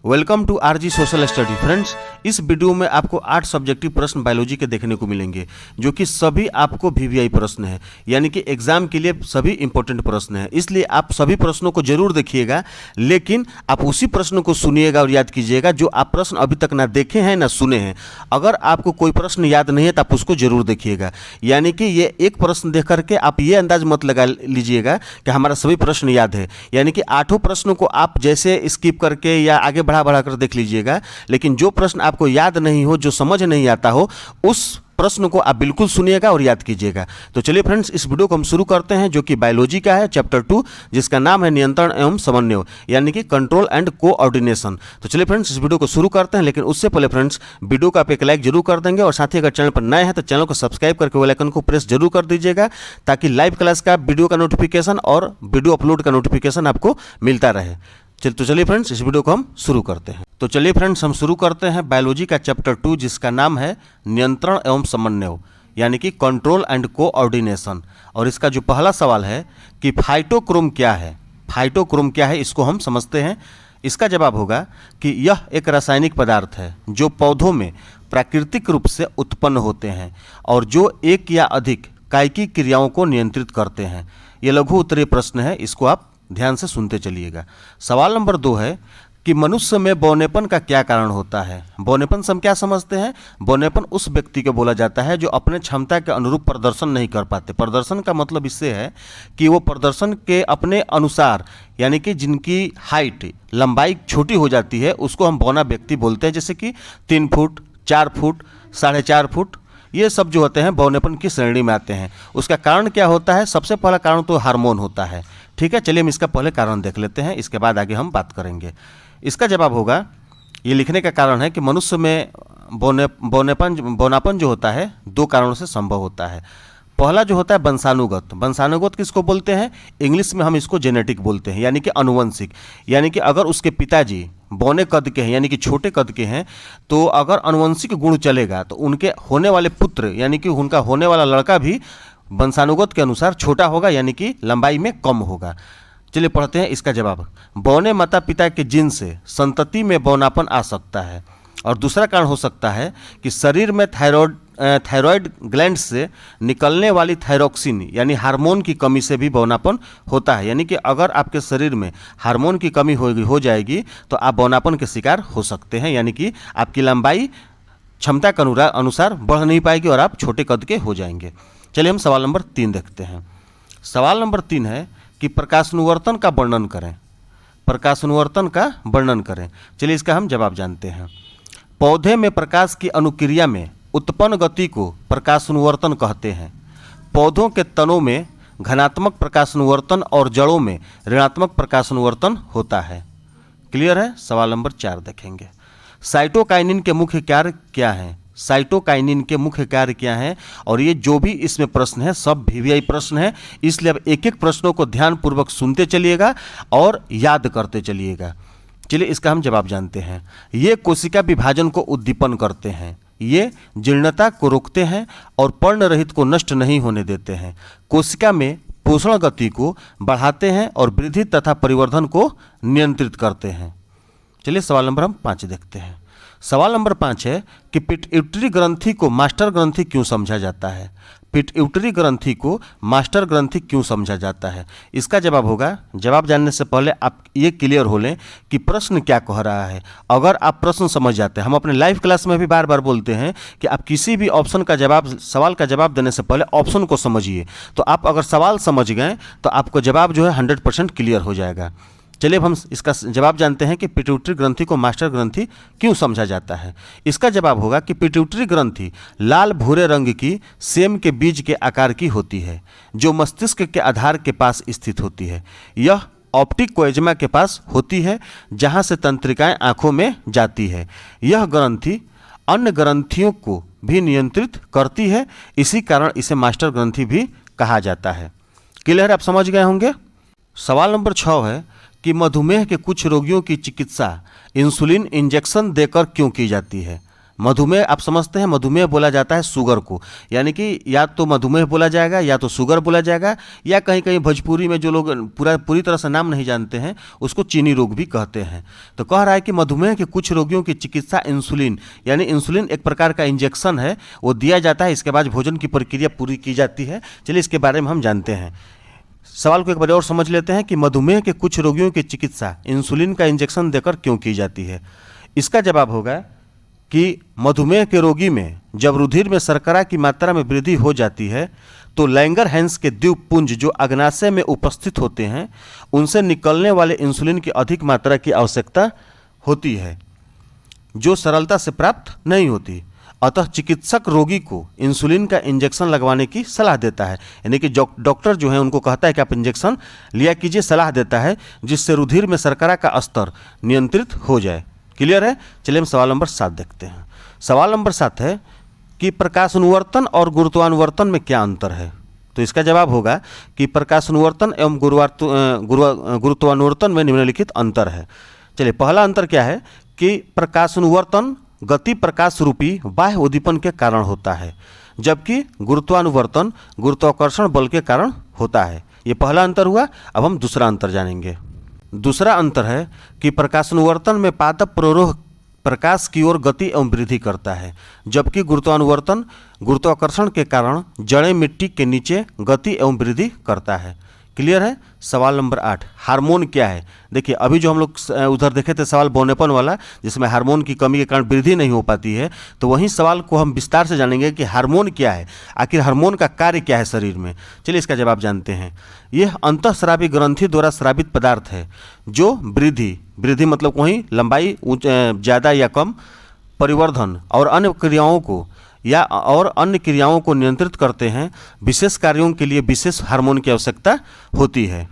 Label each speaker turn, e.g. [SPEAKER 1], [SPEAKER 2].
[SPEAKER 1] Welcome to RG social study. Friends, इस video में आपको 8 सब्जेक्टिव प्रश्न बायोलॉजी के देखने को मिलेंगे, जो कि सभी आपको वीवीआई प्रश्न है, यानी कि एग्जाम के लिए सभी इंपॉर्टेंट प्रश्न है। इसलिए आप सभी प्रश्नों को जरूर देखिएगा, लेकिन आप उसी प्रश्न को सुनिएगा और याद कीजिएगा जो आप प्रश्न अभी तक ना देखे हैं ना सुने हैं। अगर आपको कोई प्रश्न याद नहीं है तो आप उसको जरूर देखिएगा, यानी कि ये एक प्रश्न देख करके आप ये अंदाज मत लगा लीजिएगा कि हमारा सभी प्रश्न याद है। यानी कि 8 प्रश्नों को आप जैसे स्किप करके या आगे बढ़ा कर देख लीजिएगा, लेकिन जो प्रश्न आपको याद नहीं हो, जो समझ नहीं आता हो, उस प्रश्न को आप बिल्कुल सुनिएगा और याद कीजिएगा। तो चलिए फ्रेंड्स, इस वीडियो को हम शुरू करते हैं, जो कि बायोलॉजी का है, चैप्टर 2, जिसका नाम है नियंत्रण एवं समन्वय, यानी कि कंट्रोल एंड कोऑर्डिनेशन। तो चलिए फ्रेंड्स, इस वीडियो को शुरू करते हैं, लेकिन उससे पहले फ्रेंड्स, वीडियो को आप एक लाइक जरूर कर देंगे और साथ ही अगर चैनल पर नए हैं तो चैनल को सब्सक्राइब करके बेल आइकन को प्रेस जरूर कर दीजिएगा, ताकि लाइव क्लास का वीडियो का नोटिफिकेशन और वीडियो अपलोड का नोटिफिकेशन आपको मिलता रहे। तो चलिए फ्रेंड्स, इस वीडियो को हम शुरू करते हैं। तो चलिए फ्रेंड्स, हम शुरू करते हैं बायोलॉजी का चैप्टर 2, जिसका नाम है नियंत्रण एवं समन्वय, यानी कि कंट्रोल एंड कोऑर्डिनेशन। और इसका जो पहला सवाल है कि फाइटोक्रोम क्या है। फाइटोक्रोम क्या है, इसको हम समझते हैं। इसका जवाब होगा कि यह एक रासायनिक पदार्थ है जो पौधों में प्राकृतिक रूप से उत्पन्न होते हैं और जो एक या अधिक कायिकी क्रियाओं को नियंत्रित करते हैं। यह लघु उत्तरीय प्रश्न है, इसको आप ध्यान से सुनते चलिएगा। सवाल नंबर 2 है कि मनुष्य में बौनेपन का क्या कारण होता है। बौनेपन से हम क्या समझते हैं? बौनेपन उस व्यक्ति को बोला जाता है जो अपने क्षमता के अनुरूप प्रदर्शन नहीं कर पाते। प्रदर्शन का मतलब इससे है कि वो प्रदर्शन के अपने अनुसार, यानी कि जिनकी हाइट, लंबाई छोटी हो जाती है, उसको हम बौना व्यक्ति बोलते हैं। जैसे कि 3 फुट, 4 फुट, 4.5 फुट, ये सब जो होते हैं बौनेपन की श्रेणी में आते हैं। उसका कारण क्या होता है? सबसे पहला कारण तो हार्मोन होता है। ठीक है, चलिए हम इसका पहले कारण देख लेते हैं, इसके बाद आगे हम बात करेंगे। इसका जवाब होगा, ये लिखने का कारण है कि मनुष्य में बौनापन जो होता है 2 कारणों से संभव होता है। पहला जो होता है वंशानुगत। वंशानुगत किसको बोलते हैं? इंग्लिश में हम इसको जेनेटिक बोलते हैं, यानी कि अनुवंशिक। यानी कि अगर उसके पिताजी बौने कद के हैं, यानी कि छोटे कद के हैं, तो अगर अनुवंशिक गुण चलेगा तो उनके होने वाले पुत्र, यानी कि उनका होने वाला लड़का भी वंशानुगत के अनुसार छोटा होगा, यानी कि लंबाई में कम होगा। चलिए पढ़ते हैं इसका जवाब। बौने माता पिता के जीन से संतति में बौनापन आ सकता है। और दूसरा कारण हो सकता है कि शरीर में थायराइड ग्लैंड से निकलने वाली थायरोक्सिन, यानी हार्मोन की कमी से भी बौनापन होता है। यानी कि अगर आपके शरीर में हार्मोन की कमी हो जाएगी तो आप बौनापन के शिकार हो सकते हैं, यानी कि आपकी लंबाई क्षमता के अनुसार बढ़ नहीं पाएगी और आप छोटे कद के हो जाएंगे। चलिए हम सवाल नंबर 3 देखते हैं। सवाल नंबर 3 है कि प्रकाशानुवर्तन का वर्णन करें। प्रकाशानुवर्तन का वर्णन करें। चलिए इसका हम जवाब जानते हैं। पौधे में प्रकाश की अनुक्रिया में उत्पन्न गति को प्रकाशानुवर्तन कहते हैं। पौधों के तनों में घनात्मक प्रकाशानुवर्तन और जड़ों में ऋणात्मक प्रकाशानुवर्तन होता है। क्लियर है? सवाल नंबर 4 देखेंगे। साइटोकाइनिन के मुख्य कार्य क्या हैं? साइटोकाइनिन के मुख्य कार्य क्या हैं? और ये जो भी इसमें प्रश्न है सब वीवीआई प्रश्न है, इसलिए अब एक एक प्रश्नों को ध्यानपूर्वक सुनते चलिएगा और याद करते चलिएगा। चलिए इसका हम जवाब जानते हैं। ये कोशिका विभाजन को उद्दीपन करते हैं, ये जीर्णता को रोकते हैं और पर्णरहित को नष्ट नहीं होने देते हैं। कोशिका में पोषण गति को बढ़ाते हैं और वृद्धि तथा परिवर्धन को नियंत्रित करते हैं। चलिए सवाल नंबर हम 5 देखते हैं। सवाल नंबर 5 है कि पिट्यूटरी ग्रंथि को मास्टर ग्रंथि क्यों समझा जाता है? पिट्यूटरी ग्रंथि को मास्टर ग्रंथि क्यों समझा जाता है? इसका जवाब होगा, जवाब जानने से पहले आप ये क्लियर हो लें कि प्रश्न क्या कह रहा है। अगर आप प्रश्न समझ जाते हैं, हम अपने लाइव क्लास में भी बार बार बोलते हैं कि आप किसी भी ऑप्शन का जवाब, सवाल का जवाब देने से पहले ऑप्शन को समझिए। तो आप अगर सवाल समझ गए तो आपको जवाब जो है 100% क्लियर हो जाएगा। चलिए अब हम इसका जवाब जानते हैं कि पिट्यूटरी ग्रंथि को मास्टर ग्रंथि क्यों समझा जाता है। इसका जवाब होगा कि पिट्यूटरी ग्रंथि लाल भूरे रंग की सेम के बीज के आकार की होती है, जो मस्तिष्क के आधार के पास स्थित होती है। यह ऑप्टिक कोएजमा के पास होती है, जहां से तंत्रिकाएं आंखों में जाती है। यह ग्रंथि अन्य ग्रंथियों को भी नियंत्रित करती है, इसी कारण इसे मास्टर ग्रंथि भी कहा जाता है। क्लियर, आप समझ गए होंगे। सवाल नंबर 6 है कि मधुमेह के कुछ रोगियों की चिकित्सा इंसुलिन इंजेक्शन देकर क्यों की जाती है। मधुमेह आप समझते हैं, मधुमेह बोला जाता है शुगर को, यानी कि या तो मधुमेह बोला जाएगा या तो शुगर बोला जाएगा, या कहीं कहीं भोजपुरी में जो लोग पूरी तरह से नाम नहीं जानते हैं उसको चीनी रोग भी कहते हैं। तो कह रहा है कि मधुमेह के कुछ रोगियों की चिकित्सा इंसुलिन, यानी इंसुलिन एक प्रकार का इंजेक्शन है, वो दिया जाता है, इसके बाद भोजन की प्रक्रिया पूरी की जाती है। चलिए इसके बारे में हम जानते हैं। सवाल को एक बार और समझ लेते हैं कि मधुमेह के कुछ रोगियों की चिकित्सा इंसुलिन का इंजेक्शन देकर क्यों की जाती है। इसका जवाब होगा कि मधुमेह के रोगी में जब रुधिर में शर्करा की मात्रा में वृद्धि हो जाती है तो लैंगरहैंस के द्वीपपुंज जो अग्नाशय में उपस्थित होते हैं उनसे निकलने वाले इंसुलिन की अधिक मात्रा की आवश्यकता होती है, जो सरलता से प्राप्त नहीं होती। अतः चिकित्सक रोगी को इंसुलिन का इंजेक्शन लगवाने की सलाह देता है, यानी कि डॉक्टर जो है उनको कहता है कि आप इंजेक्शन लिया कीजिए, सलाह देता है, जिससे रुधिर में शर्करा का स्तर नियंत्रित हो जाए। क्लियर है। चलिए हम सवाल नंबर 7 देखते हैं। सवाल नंबर 7 है कि प्रकाशानुवर्तन और गुरुत्वानुवर्तन में क्या अंतर है। तो इसका जवाब होगा कि प्रकाशानुवर्तन एवं गुरुत्वानुवर्तन में निम्नलिखित अंतर है। चलिए पहला अंतर क्या है कि प्रकाशानुवर्तन गति प्रकाश रूपी बाह्य उद्दीपन के कारण होता है, जबकि गुरुत्वानुवर्तन गुरुत्वाकर्षण बल के कारण होता है। ये पहला अंतर हुआ। अब हम दूसरा अंतर जानेंगे। दूसरा अंतर है कि प्रकाशानुवर्तन में पादप प्ररोह प्रकाश की ओर गति एवं वृद्धि करता है, जबकि गुरुत्वानुवर्तन गुरुत्वाकर्षण के कारण जड़ें मिट्टी के नीचे गति एवं वृद्धि करता है। क्लियर है। सवाल नंबर 8, हार्मोन क्या है। देखिए अभी जो हम लोग उधर देखे थे सवाल बौनेपन वाला, जिसमें हार्मोन की कमी के कारण वृद्धि नहीं हो पाती है, तो वहीं सवाल को हम विस्तार से जानेंगे कि हार्मोन क्या है, आखिर हार्मोन का कार्य क्या है शरीर में। चलिए इसका जवाब जानते हैं। यह अंतःस्रावी ग्रंथि द्वारा स्रावित पदार्थ है जो वृद्धि मतलब वहीं लंबाई ज़्यादा या कम, परिवर्धन और अन्य क्रियाओं को नियंत्रित करते हैं। विशेष कार्यों के लिए विशेष हार्मोन की आवश्यकता होती है।